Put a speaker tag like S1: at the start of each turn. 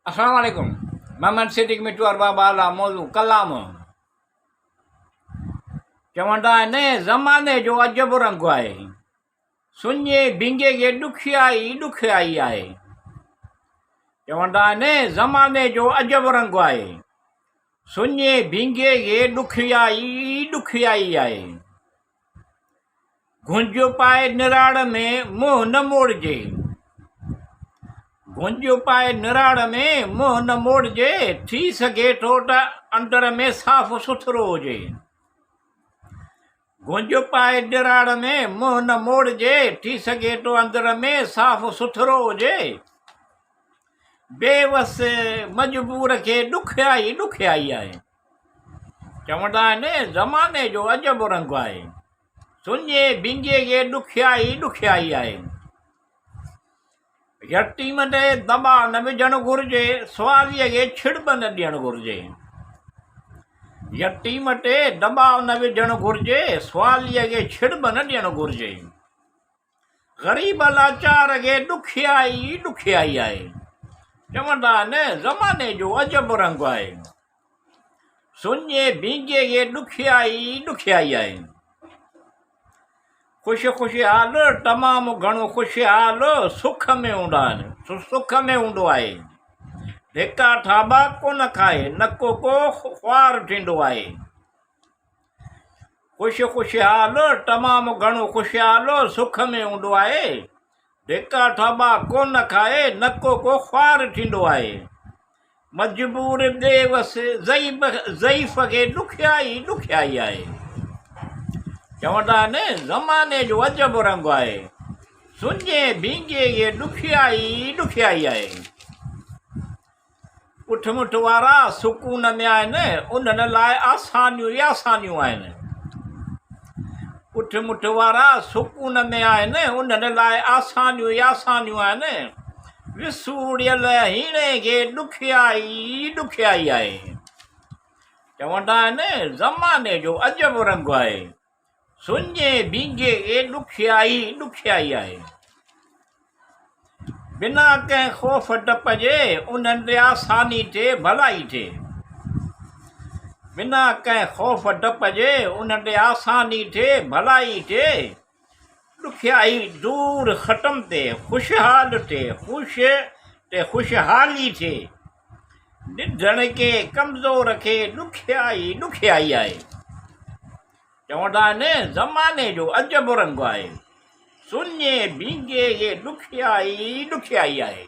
S1: अस्सलाम वालेकुम। मोहम्मद सिद्दीक मिट्टू और बाबा आला मौजू क़लाम। चवंदा आहिनि ज़माने जो अजब रंग आहे, सुञे बिंगे खे ॾुखियाई ॾुखियाई आहे। चवंदा आहिनि ज़माने जो अजब रंग आहे, सुञे बिंगे खे ॾुखियाई ॾुखियाई आहे। घुंज पाए निराड़ में मुंहुं न मोड़जे, घुंज पाए निराड़ में मुंहुं न मोड़जे, थी सघे थो त अंदर में साफ़ सुथरो हुजे। घुंज पाए निराड़ में मुंहुं न मोड़जे, थी सघे थो अंदर में साफ़ सुथरो हुजे। बेवस मजबूर खे ॾुखियाई ॾुखियाई आहे। चवंदा आहिनि ज़माने जो अजब रंग आहे, सुञे बिंगे खे ॾुखियाई ॾुखियाई आहे। यतीम ते दॿाउ न विझणु घुरिजे, सुवालीअ खे छिड़ब न ॾियणु घुरिजे। यतीम ते दॿाउ न विझणु घुरिजे, सुवालीअ खे छिड़ब न ॾियणु घुरिजे। ग़रीब लाचार खे ॾुखियाई ॾुखियाई आहे। चवंदा आहिनि ज़माने जो अजब रंग आहे, सुञे बिंगे खे ॾुखियाई ॾुखियाई आहे। ख़ुशहाल तमामु घणो ख़ुशहाल सुख में हूंदा आहिनि, सुख में हूंदो आहे। धिका थाबा कोन खाए, न को ख़्वार थींदो आहे। ख़ुशहाल तमामु घणो ख़ुशहाल सुख में हूंदो आहे। धिका थाबा कोन खाए, न को ख़्वार थींदो आहे। मजबूर बेवस ज़ईफ़ खे ॾुखियाई ॾुखियाई आहे। चवंदा आहिनि ज़माने जो अजब रंग आहे, सुञे बिंगे खे ॾुखियाई ॾुखियाई आहे। पुठ मुठ वारा सुकून में आहिनि, उन्हनि लाइ आसानियूं ई आसानियूं आहिनि। पुठ मुठ वारा सुकून में आहिनि, उन्हनि लाइ आसानियूं ई आसानियूं आहिनि। विसूड़ियल हीणे खे ॾुखियाई ॾुखियाई आहे। चवंदा आहिनि ज़माने जो अजब रंग आहे, सुञे बिंगे खे ॾुखियाई ॾुखियाई आहे। बिना कंहिं ख़ौफ़ डप जे उन्हनि ते आसानी थिए भलाई थिए। बिना कंहिं ख़ौफ़ डप जे उन्हनि ते आसानी थिए भलाई थिए। ॾुखियाई दूर ख़तमु थिए, ख़ुशहाल थिए, ख़ुशहाली थिए। निढण खे कमज़ोर खे ॾुखियाई ॾुखियाई आहे। चवंदा आहिनि ज़माने जो अजब रंग आहे, सुञे बिंगे खे ॾुखियाई ॾुखियाई आहे।